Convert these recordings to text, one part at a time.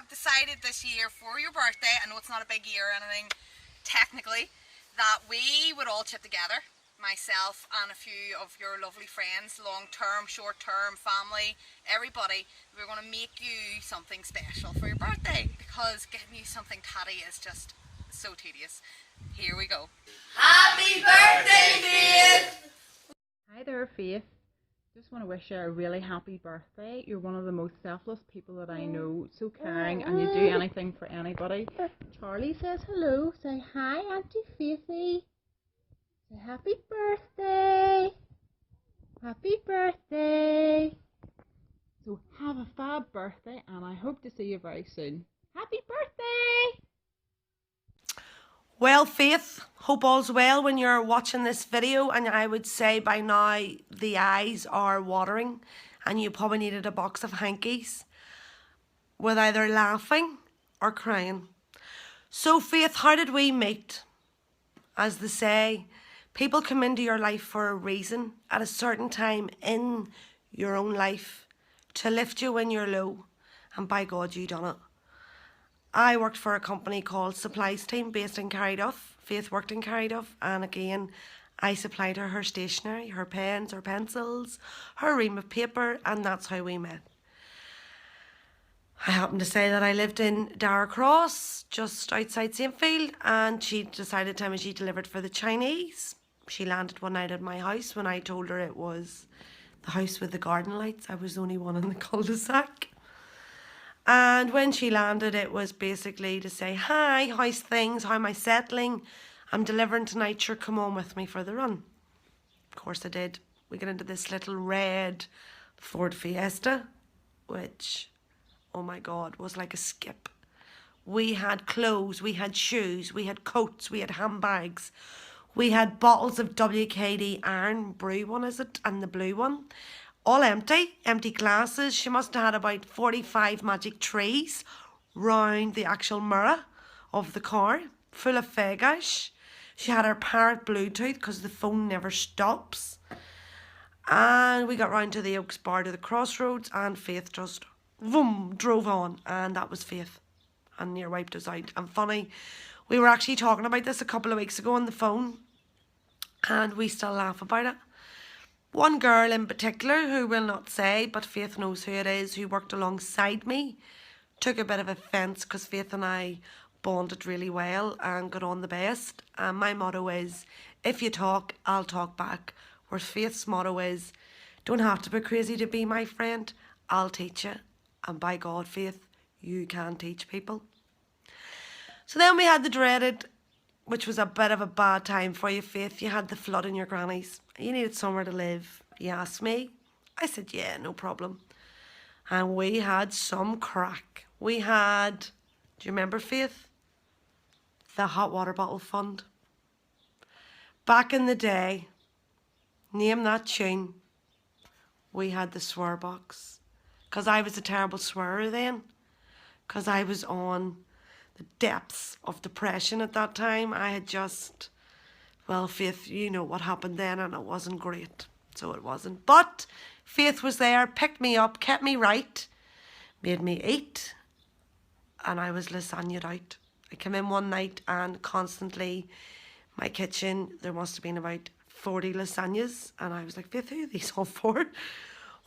have decided this year for your birthday, I know it's not a big year or anything technically, that we would all chip together, myself and a few of your lovely friends, long term, short term, family, everybody. We're going to make you something special for your birthday, because getting you something tatty is just so tedious. Here we go. Happy birthday, Faith! Hi there, Faith. Just want to wish you a really happy birthday. You're one of the most selfless people that I know, so caring, and you do anything for anybody. Charlie says hello. Say hi, Auntie Faithy. Say happy birthday. Happy birthday. So have a fab birthday, and I hope to see you very soon. Happy birthday! Well, Faith, hope all's well when you're watching this video, and I would say by now the eyes are watering and you probably needed a box of hankies with either laughing or crying. So Faith, how did we meet? As they say, people come into your life for a reason at a certain time in your own life to lift you when you're low, and by God you done it. I worked for a company called Supplies Team based in Carryduff. Faith worked in Carryduff, and again I supplied her stationery, her pens, her pencils, her ream of paper, and that's how we met. I happened to say that I lived in Darracross, just outside Saintfield, and she decided time she delivered for the Chinese. She landed one night at my house when I told her it was the house with the garden lights. I was the only one in the cul-de-sac. And when she landed, it was basically to say, hi, how's things? How am I settling? I'm delivering tonight, sure, come on with me for the run. Of course I did. We got into this little red Ford Fiesta, which, oh my God, was like a skip. We had clothes, we had shoes, we had coats, we had handbags. We had bottles of WKD iron brew one, is it? And the blue one. All empty glasses. She must have had about 45 magic trees round the actual mirror of the car, full of figures. She had her parrot Bluetooth because the phone never stops. And we got round to the Oaks Bar to the crossroads, and Faith just vroom, drove on, and that was Faith. And near wiped us out. And funny, we were actually talking about this a couple of weeks ago on the phone, and we still laugh about it. One girl in particular, who will not say, but Faith knows who it is, who worked alongside me, took a bit of offence because Faith and I bonded really well and got on the best. And my motto is, if you talk, I'll talk back. Where Faith's motto is, don't have to be crazy to be my friend, I'll teach you. And by God, Faith, you can teach people. So then we had the dreaded, which was a bit of a bad time for you, Faith. You had the flood in your granny's. You needed somewhere to live. You asked me. I said, yeah, no problem. And we had some crack. We had, do you remember, Faith? The hot water bottle fund. Back in the day, name that tune, we had the swear box. Because I was a terrible swearer then. Because I was on the depths of depression at that time. I had just, well, Faith, you know what happened then, and it wasn't great. So it wasn't. But Faith was there, picked me up, kept me right, made me eat, and I was lasagnaed out. I came in one night and constantly, my kitchen, there must have been about 40 lasagnas, and I was like, Faith, who are these all for?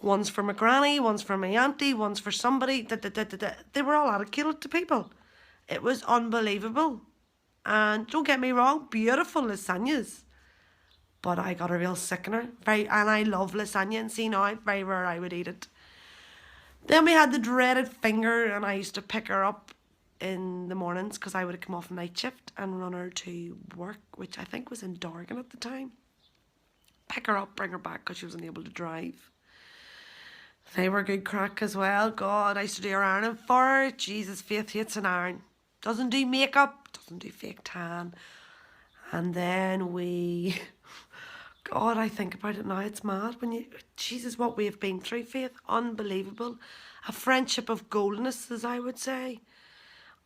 One's for my granny, one's for my auntie, one's for somebody. They were all allocated to people. It was unbelievable. And don't get me wrong, beautiful lasagnas. But I got a real sickener. And I love lasagna, and see now, very rare I would eat it. Then we had the dreaded finger, and I used to pick her up in the mornings because I would have come off night shift and run her to work, which I think was in Dorgan at the time. Pick her up, bring her back because she wasn't able to drive. They were good crack as well. God, I used to do her ironing for her. Jesus, Faith hates an iron. Doesn't do makeup, doesn't do fake tan. And then we, God, I think about it now, it's mad when you, Jesus, what we have been through, Faith, unbelievable. A friendship of goldness, as I would say.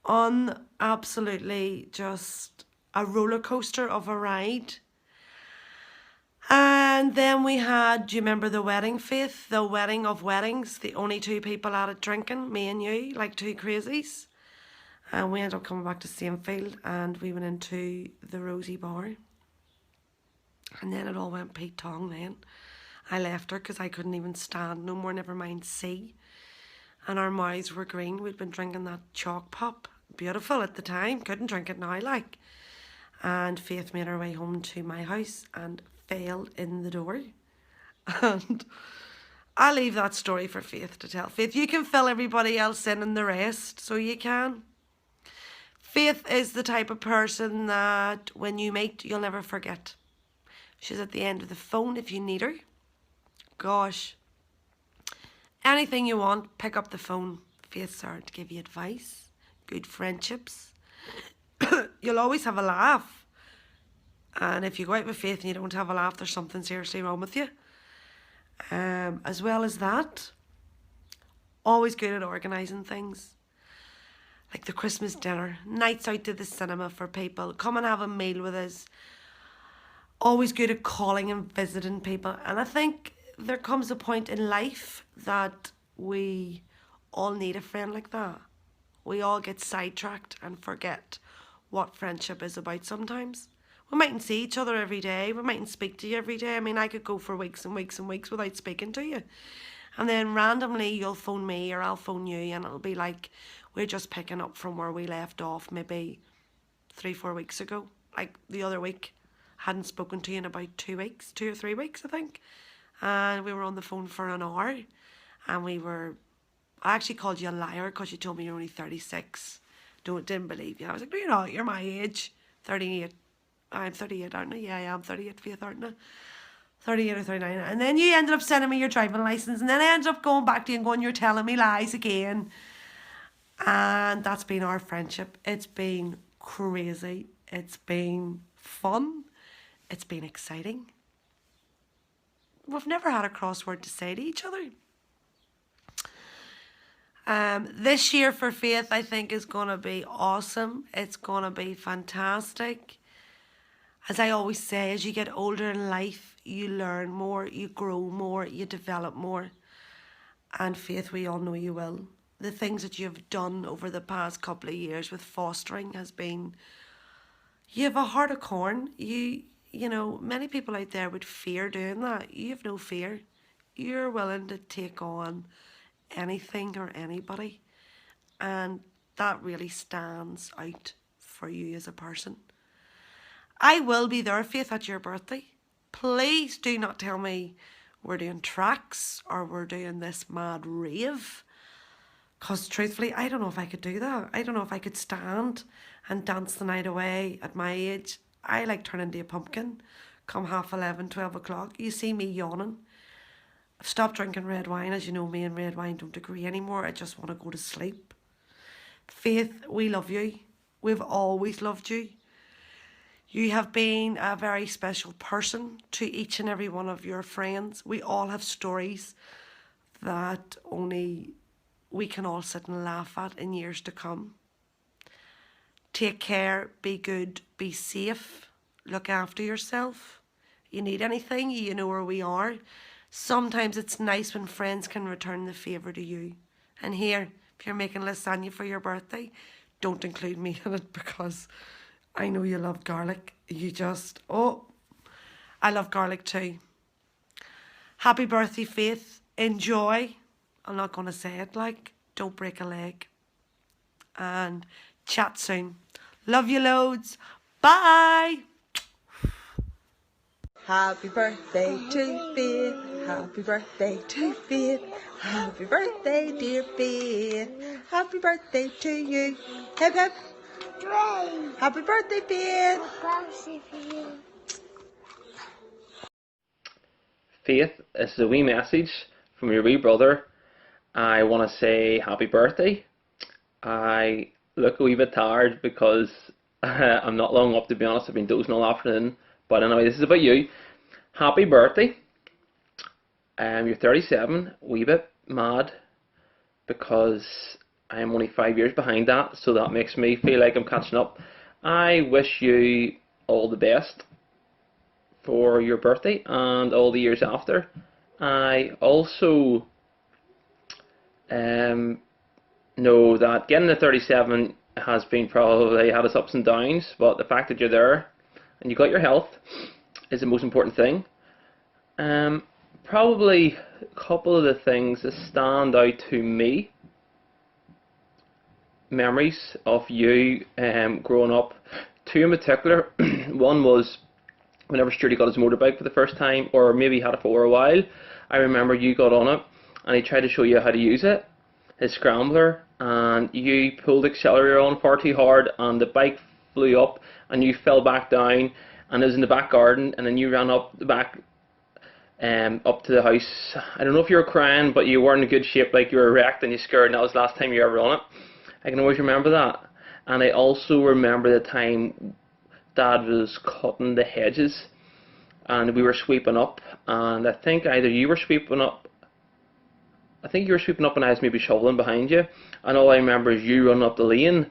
Absolutely just a roller coaster of a ride. And then we had, do you remember the wedding, Faith? The wedding of weddings. The only two people at it drinking, me and you, like two crazies. And we ended up coming back to Samefield and we went into the Rosie Bar. And then it all went Pete Tong then. I left her because I couldn't even stand no more, never mind see. And our mouths were green. We'd been drinking that chalk pop. Beautiful at the time. Couldn't drink it now, like. And Faith made her way home to my house and fell in the door. And I'll leave that story for Faith to tell. Faith, you can fill everybody else in the rest, so you can. Faith is the type of person that when you meet, you'll never forget. She's at the end of the phone if you need her. Gosh. Anything you want, pick up the phone. Faith's there to give you advice. Good friendships. You'll always have a laugh. And if you go out with Faith and you don't have a laugh, there's something seriously wrong with you. As well as that, always good at organising things. Like the Christmas dinner, nights out to the cinema for people, come and have a meal with us. Always good at calling and visiting people. And I think there comes a point in life that we all need a friend like that. We all get sidetracked and forget what friendship is about sometimes. We mightn't see each other every day. We mightn't speak to you every day. I mean, I could go for weeks and weeks and weeks without speaking to you. And then randomly you'll phone me or I'll phone you and it'll be like we're just picking up from where we left off maybe 3-4 weeks ago. Like the other week, hadn't spoken to you in about 2 weeks, 2 or 3 weeks I think. And we were on the phone for an hour and I actually called you a liar because you told me you're only 36. Didn't believe you. I was like, no, you're not. You're my age. 38. I'm 38, aren't I? Yeah, I am 38, Faith, aren't I? 38 or 39. And then you ended up sending me your driving licence. And then I ended up going back to you and going, you're telling me lies again. And that's been our friendship. It's been crazy. It's been fun. It's been exciting. We've never had a crossword to say to each other. This year for Faith, I think, is going to be awesome. It's going to be fantastic. As I always say, as you get older in life, you learn more, you grow more, you develop more. And Faith, we all know you will. The things that you've done over the past couple of years with fostering has been... You have a heart of corn. You know, many people out there would fear doing that. You have no fear. You're willing to take on anything or anybody, and that really stands out for you as a person. I will be there, Faith, at your birthday. Please do not tell me we're doing tracks or we're doing this mad rave, because truthfully I don't know if I could do that. I don't know if I could stand and dance the night away at my age. I like turning into a pumpkin come 11:30, 12 o'clock. You see me yawning. I've stopped drinking red wine. As you know, me and red wine don't agree anymore. I just want to go to sleep. Faith, we love you. We've always loved you. You have been a very special person to each and every one of your friends. We all have stories that only we can all sit and laugh at in years to come. Take care, be good, be safe, look after yourself. You need anything, you know where we are. Sometimes it's nice when friends can return the favour to you. And here, if you're making lasagna for your birthday, don't include me in it because I know you love garlic. I love garlic too. Happy birthday, Faith. Enjoy. I'm not going to say it like, don't break a leg. And chat soon. Love you loads. Bye. Happy birthday to Faith. Happy birthday to Faith. Happy birthday, dear Faith. Happy birthday to you. Hip hip. Happy birthday, Faith. Faith, this is a wee message from your wee brother. I want to say happy birthday. I look a wee bit tired because I'm not long up, to be honest. I've been dozing all afternoon. But anyway, this is about you. Happy birthday. You're 37, a wee bit mad because I am only 5 years behind that, so that makes me feel like I'm catching up. I wish you all the best for your birthday and all the years after. I also know that getting to 37 has been probably had its ups and downs, but the fact that you're there and you got your health is the most important thing. Probably a couple of the things that stand out to me, memories of you growing up, two in particular. One was whenever Stuarty got his motorbike for the first time, or maybe had it for a while. I remember you got on it and he tried to show you how to use it, his scrambler, and you pulled the accelerator on far too hard and the bike flew up and you fell back down, and it was in the back garden, and then you ran up the back up to the house. I don't know if you were crying, but you weren't in good shape, like you were wrecked and you scared, and that was the last time you ever on it. I can always remember that. And I also remember the time Dad was cutting the hedges and we were sweeping up, and I think either you were sweeping up, I think you were sweeping up and I was maybe shoveling behind you, and all I remember is you running up the lane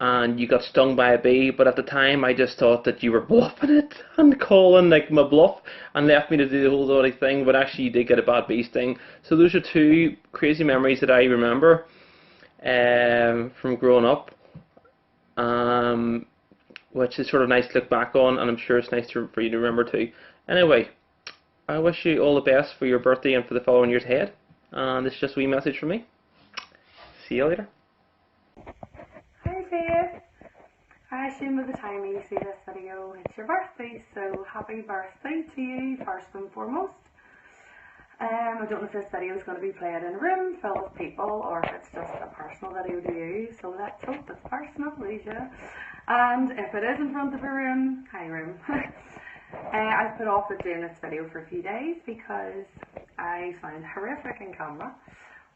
and you got stung by a bee, but at the time I just thought that you were bluffing it and calling like my bluff and left me to do the whole bloody thing, but actually you did get a bad bee sting. So those are two crazy memories that I remember from growing up, which is sort of nice to look back on, and I'm sure it's nice for you to remember too. Anyway, I wish you all the best for your birthday and for the following years ahead, and this is just a wee message from me. See you later. Hi Faith. I assume by the time you see this video it's your birthday, so happy birthday to you first and foremost. I don't know if this video is going to be played in a room full of people or if it's just a personal video to you, so let's hope it's personal, please. And if it is in front of a room, hi room. I've put off doing this video for a few days because I sound horrific in camera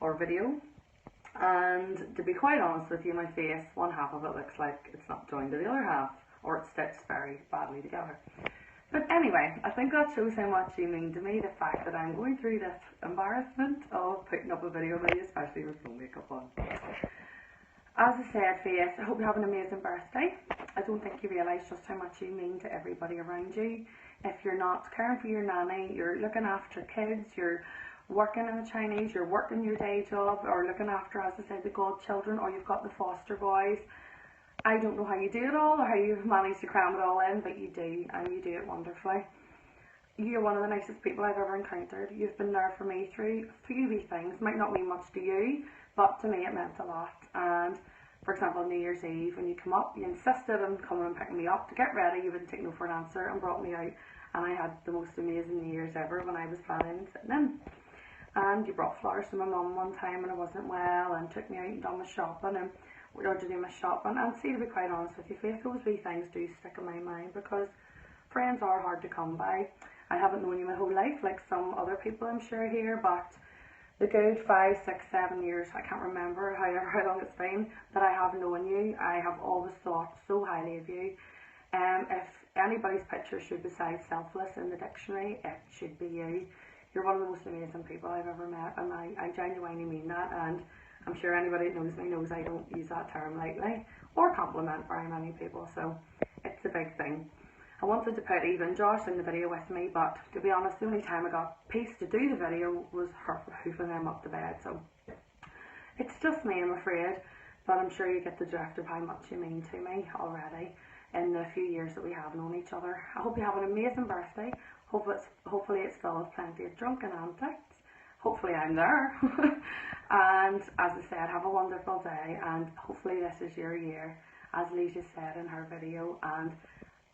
or video, and to be quite honest with you, my face, one half of it looks like it's not joined to the other half, or it's stitched very badly together. But anyway, I think that shows how much you mean to me, the fact that I'm going through this embarrassment of putting up a video of you, especially with no makeup on. As I said, Faith, I hope you have an amazing birthday. I don't think you realise just how much you mean to everybody around you. If you're not caring for your nanny, you're looking after kids, you're working in the Chinese, you're working your day job, or looking after, as I said, the godchildren, or you've got the foster boys. I don't know how you do it all, or how you've managed to cram it all in, but you do, and you do it wonderfully. You're one of the nicest people I've ever encountered. You've been there for me through a few wee things. Might not mean much to you, but to me it meant a lot. And for example, New Year's Eve, when you come up, you insisted on coming and picking me up to get ready. You wouldn't take no for an answer and brought me out, and I had the most amazing New Year's ever when I was planning and sitting in. And you brought flowers to my mum one time when I wasn't well, and took me out and done my shopping, and we were to do my shopping. And see, to be quite honest with you, Faith, those wee things do stick in my mind, because friends are hard to come by. I haven't known you my whole life like some other people I'm sure here, but the good 5, 6, 7 years, I can't remember how long it's been, that I have known you, I have always thought so highly of you. If anybody's picture should be beside selfless in the dictionary, it should be you. You're one of the most amazing people I've ever met, and I genuinely mean that, and I'm sure anybody that knows me knows I don't use that term lightly, or compliment very many people, so it's a big thing. I wanted to put even Josh in the video with me, but to be honest, the only time I got peace to do the video was her hoofing them up to bed, so it's just me, I'm afraid, but I'm sure you get the drift of how much you mean to me already in the few years that we have known each other. I hope you have an amazing birthday. Hopefully it's full of plenty of drunken antics. Hopefully I'm there. And as I said, have a wonderful day, and hopefully this is your year, as Lisa said in her video, and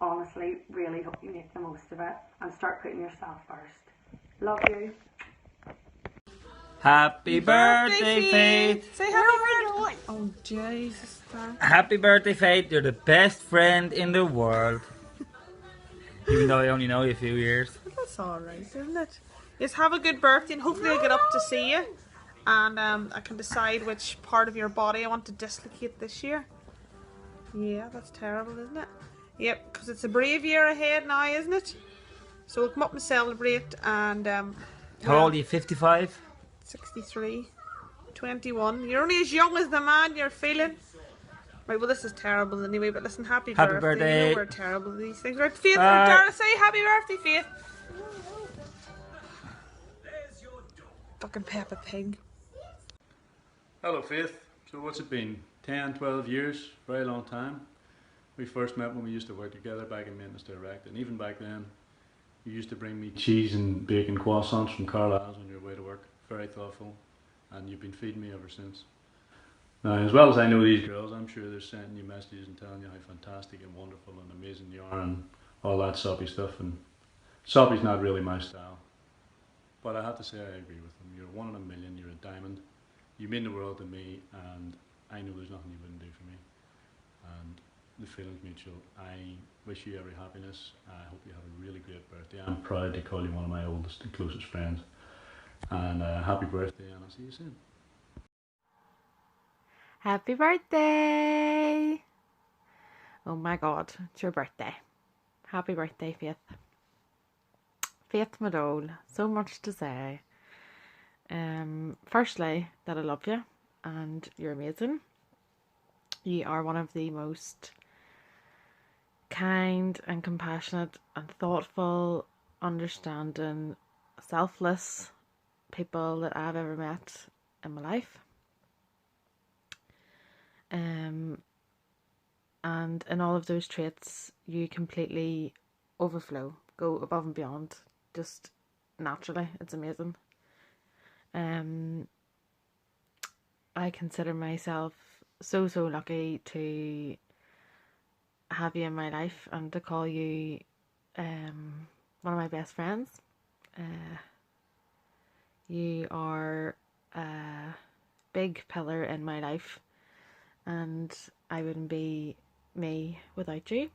honestly, really hope you make the most of it and start putting yourself first. Love you. Happy birthday, Faith! Say happy birthday. Oh, Jesus. Happy birthday, Faith! You're the best friend in the world. Even though I only know you a few years. That's alright, isn't it? Just have a good birthday, and hopefully I get up to see you. And I can decide which part of your body I want to dislocate this year. Yeah, that's terrible, isn't it? Yep, because it's a brave year ahead now, isn't it? So we'll come up and celebrate. And how old are you? 55? 63. 21. You're only as young as the man you're feeling. Right, well this is terrible anyway, but listen, happy Happy birthday. You birthday. know we're terrible at these things. Right, Faith, Bye. Dara, say happy birthday, Faith. Fucking Peppa Pig. Hello Faith. So what's it been? 10, 12 years? Very long time. We first met when we used to work together back in Maintenance Direct, and even back then you used to bring me cheese and bacon croissants from Carlisle's on your way to work. Very thoughtful, and you've been feeding me ever since. Now, as well as I know these girls, I'm sure they're sending you messages and telling you how fantastic and wonderful and amazing you are and all that soppy stuff, and soppy's not really my style. But I have to say I agree with them. You're 1 in a million, you're a diamond. You mean the world to me, and I know there's nothing you wouldn't do for me. And the feeling's mutual. I wish you every happiness. I hope you have a really great birthday. I'm proud to call you one of my oldest and closest friends. And happy birthday, and I'll see you soon. Happy birthday! Oh my god, it's your birthday. Happy birthday, Faith. Faith Madole, so much to say. Firstly, that I love you and you're amazing. You are one of the most kind and compassionate and thoughtful, understanding, selfless people that I've ever met in my life. And in all of those traits, you completely overflow, go above and beyond, just naturally. It's amazing. I consider myself so lucky to have you in my life and to call you one of my best friends. You are a big pillar in my life, and I wouldn't be me without you.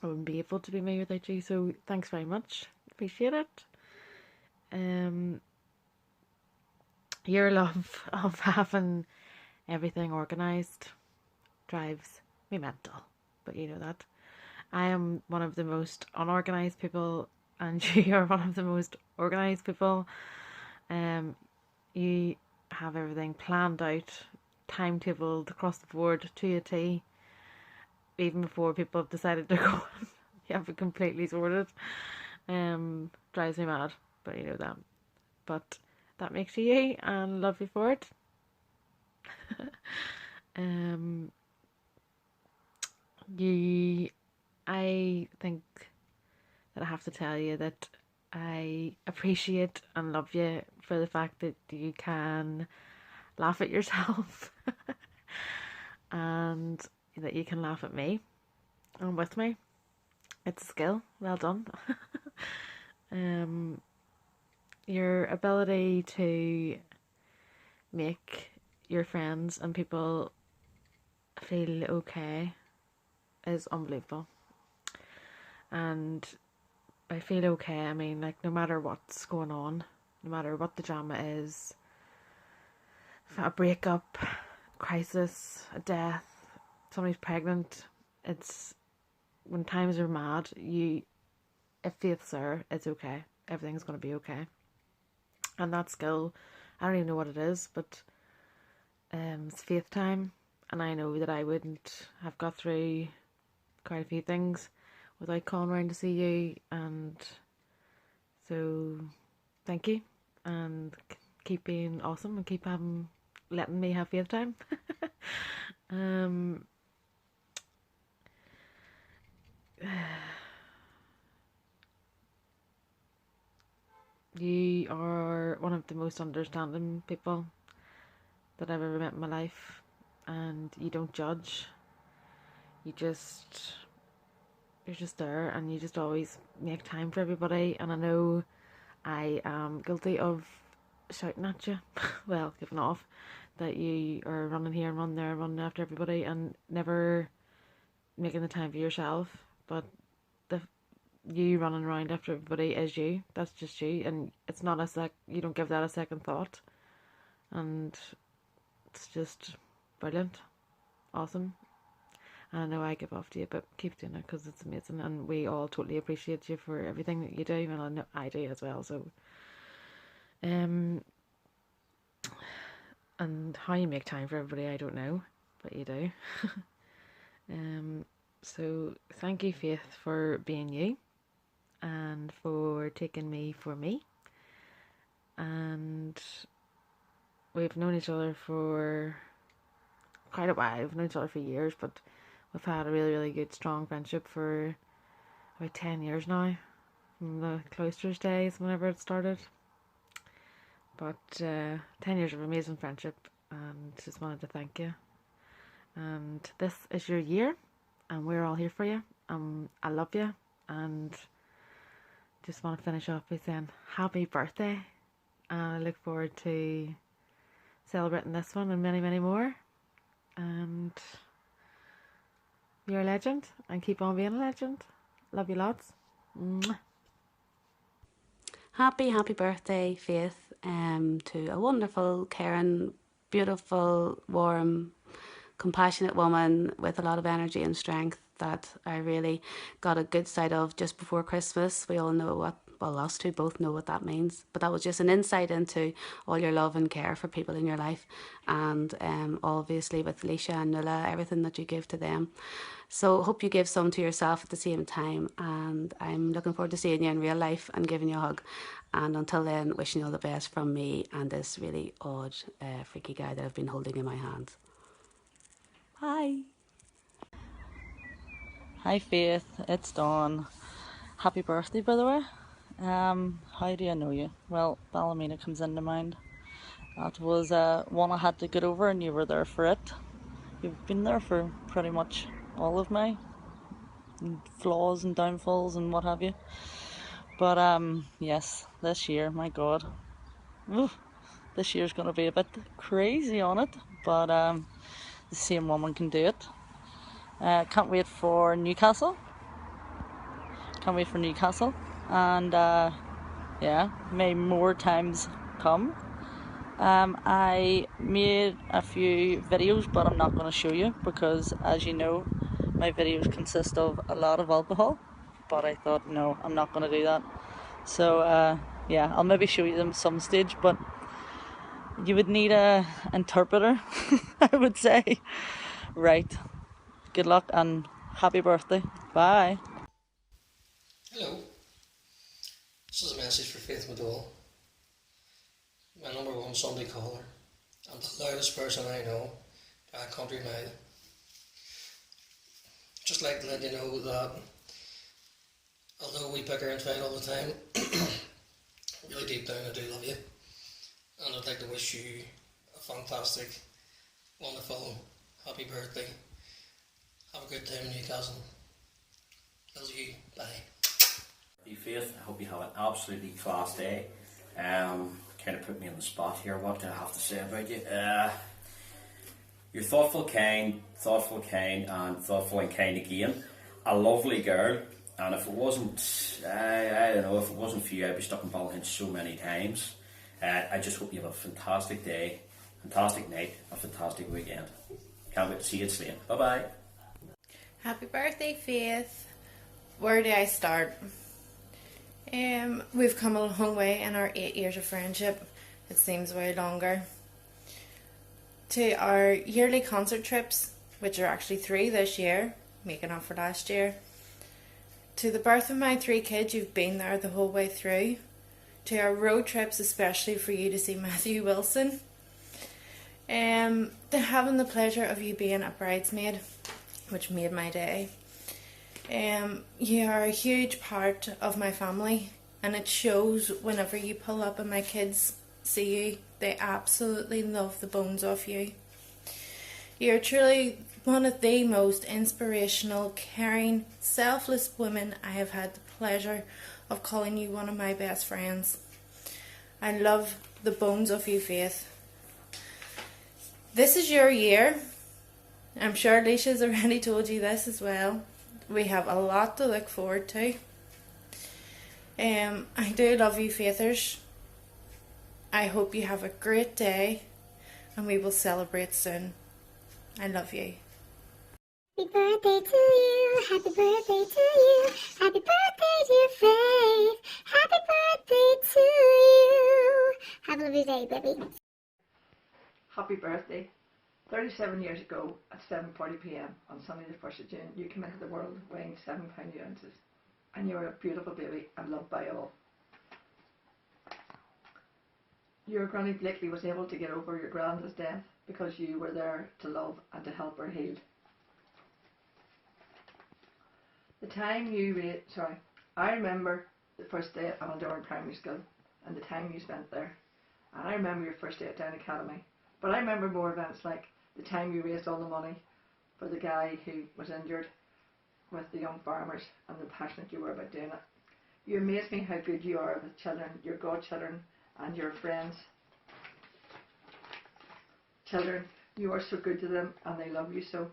I wouldn't be able to be me without you, so thanks very much. Appreciate it. Your love of having everything organised drives me mental, but you know that. I am one of the most unorganised people, and you are one of the most organised people. You have everything planned out, timetabled across the board to a T, even before people have decided to go. You have it completely sorted. Drives me mad, but you know that. But that makes you you, and love you for it. I think that I have to tell you that I appreciate and love you for the fact that you can laugh at yourself and that you can laugh at me and with me. It's a skill. Well done. Your ability to make your friends and people feel okay is unbelievable. And by feel okay, I mean, like, no matter what's going on, no matter what the drama is, a breakup, crisis, a death, somebody's pregnant, it's when times are mad, if Faith's there, it's okay. Everything's going to be okay. And that skill, I don't even know what it is, but it's Faith time, and I know that I wouldn't have got through quite a few things without calling around to see you, and so thank you, and keep being awesome and keep letting me have Faith time. You are one of the most understanding people that I've ever met in my life, and you don't judge. You're just there, and you just always make time for everybody. And I know I am guilty of shouting at you, well, giving off, that you are running here and running there and running after everybody and never making the time for yourself. But you running around after everybody is you. That's just you, and it's not you don't give that a second thought, and it's just brilliant, awesome. And I know I give off to you, but keep doing it because it's amazing, and we all totally appreciate you for everything that you do, and I know I do as well. So, and how you make time for everybody, I don't know, but you do. So thank you, Faith, for being you and for taking me for me. And we've known each other for quite a while. We've known each other for years, but we've had a really, really good, strong friendship for about 10 years now, from the Cloisters days, whenever it started. But 10 years of amazing friendship, and just wanted to thank you. And this is your year, and we're all here for you. I love you, and just want to finish off by saying happy birthday. I look forward to celebrating this one and many, many more. And you're a legend, and keep on being a legend. Love you lots. Mwah. Happy birthday, Faith, to a wonderful, caring, beautiful, warm, compassionate woman with a lot of energy and strength that I really got a good sight of just before Christmas. We all know what, well, us two both know what that means, but that was just an insight into all your love and care for people in your life, and obviously with Leisha and Nuala, everything that you give to them. So hope you give some to yourself at the same time, and I'm looking forward to seeing you in real life and giving you a hug. And until then, wishing you all the best from me and this really odd, freaky guy that I've been holding in my hands. Bye. Hi Faith, it's Dawn. Happy birthday, by the way. How do I know you? Well, Ballymena comes into mind. That was one I had to get over, and you were there for it. You've been there for pretty much all of my flaws and downfalls and what have you. But yes, this year, my God, this year's gonna be a bit crazy on it, but the same woman can do it. Can't wait for Newcastle. And yeah, may more times come. I made a few videos, but I'm not going to show you because, as you know, my videos consist of a lot of alcohol. But I thought, no, I'm not going to do that. So yeah, I'll maybe show you them some stage, but you would need a interpreter, I would say. Right. Good luck and happy birthday. Bye. Hello. This is a message for Faith McDowell, my #1 Sunday caller, and the loudest person I know by a country mile. Just like to let you know that although we bicker and fight all the time, really deep down I do love you, and I'd like to wish you a fantastic, wonderful, happy birthday. Have a good time in Newcastle. Love you. Bye. Faith, I hope you have an absolutely class day. Kind of put me on the spot here. What do I have to say about you? You're thoughtful, kind, and thoughtful and kind again. A lovely girl. And if it wasn't, I don't know, if it wasn't for you, I'd be stuck in Ballyhinch so many times. I just hope you have a fantastic day, fantastic night, a fantastic weekend. Can't wait to see you at Slane. Bye bye. Happy birthday, Faith. Where do I start? We've come a long way in our 8 years of friendship. It seems way longer. To our yearly concert trips, which are actually 3 this year, making up for last year. To the birth of my 3 kids, you've been there the whole way through. To our road trips, especially for you to see Matthew Wilson. To having the pleasure of you being a bridesmaid, which made my day. You are a huge part of my family, and it shows whenever you pull up and my kids see you. They absolutely love the bones off you. You're truly one of the most inspirational, caring, selfless women I have had the pleasure of calling you one of my best friends. I love the bones of you, Faith. This is your year. I'm sure Leisha's already told you this as well. We have a lot to look forward to. I do love you, Faithers. I hope you have a great day, and we will celebrate soon. I love you. Happy birthday to you, happy birthday to you, happy birthday dear Faith, happy birthday to you. Have a lovely day, baby. Happy birthday. 37 years ago at 7:40 p.m. on Sunday the 1st of June, you came into the world weighing 7 pounds 2 ounces, and you were a beautiful baby and loved by all. Your Granny Blakely was able to get over your granda's death because you were there to love and to help her heal. The time you I remember the first day at Amandorn Primary School and the time you spent there. And I remember your first day at Down Academy. But I remember more events like the time you raised all the money for the guy who was injured with the young farmers and the passionate you were about doing it. You amaze me how good you are with children, your godchildren and your friends. Children, you are so good to them and they love you so.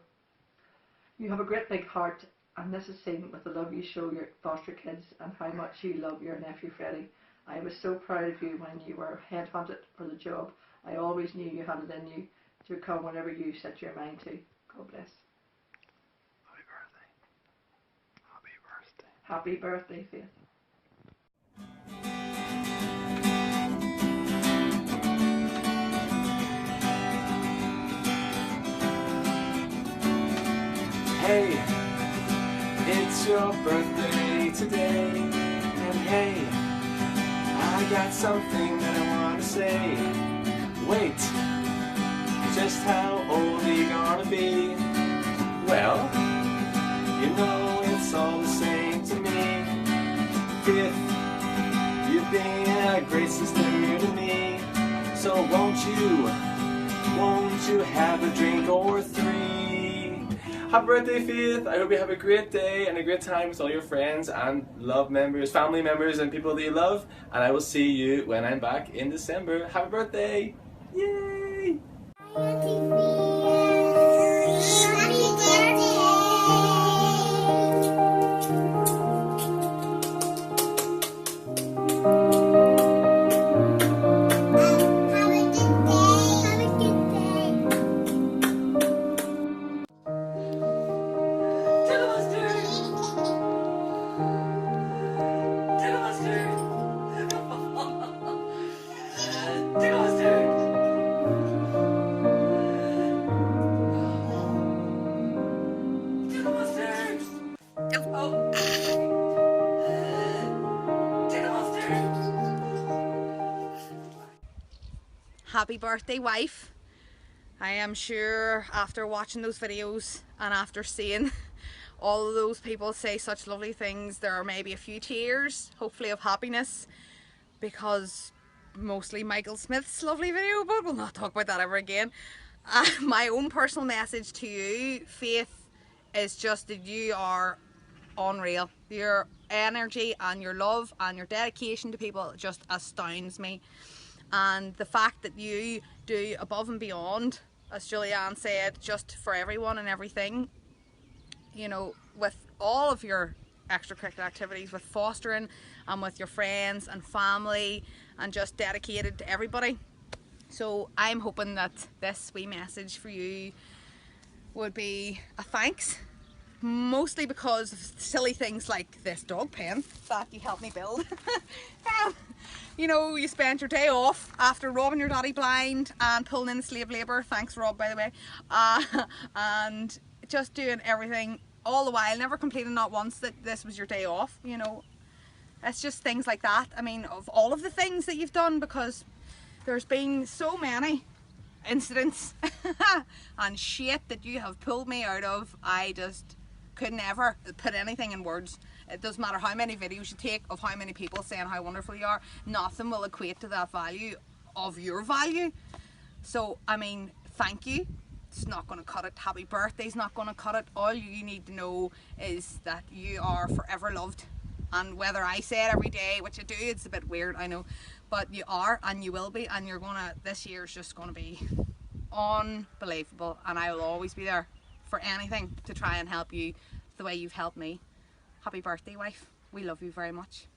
You have a great big heart, and this is seen with the love you show your foster kids and how much you love your nephew Freddie. I was so proud of you when you were headhunted for the job. I always knew you had it in you to come whenever you set your mind to. God bless. Happy birthday. Happy birthday. Happy birthday, Faith. Hey, it's your birthday today, and hey, I got something that I want to say. Wait, just how old are you gonna be? Well, you know it's all the same to me. Fifth, you've been a great sister to me. So won't you have a drink or three? Happy birthday, Faith! I hope you have a great day and a great time with all your friends and love members, family members and people that you love. And I will see you when I'm back in December. Happy birthday! Yay! Happy birthday, wife. I am sure after watching those videos and after seeing all of those people say such lovely things, there are maybe a few tears, hopefully of happiness, because mostly Michael Smith's lovely video, but we'll not talk about that ever again. My own personal message to you, Faith, is just that you are unreal. Your energy and your love and your dedication to people just astounds me. And the fact that you do above and beyond, as Julianne said, just for everyone and everything, you know, with all of your extracurricular activities, with fostering and with your friends and family, and just dedicated to everybody. So I'm hoping that this wee message for you would be a thanks, mostly because of silly things like this dog pen that you helped me build. You know, you spent your day off after robbing your daddy blind and pulling in slave labour, thanks Rob by the way, and just doing everything all the while, never complaining not once that this was your day off. You know, it's just things like that. I mean, of all of the things that you've done, because there's been so many incidents and shit that you have pulled me out of. I just could never put anything in words. It doesn't matter how many videos you take of how many people saying how wonderful you are, nothing will equate to that value of your value. So I mean, thank you. It's not going to cut it. Happy birthday's not going to cut it. All you need to know is that you are forever loved, and whether I say it every day, which I do, it's a bit weird, I know, but you are and you will be, and you're gonna, this year's just going to be unbelievable, and I will always be there for anything to try and help you the way you've helped me. Happy birthday, wife. We love you very much.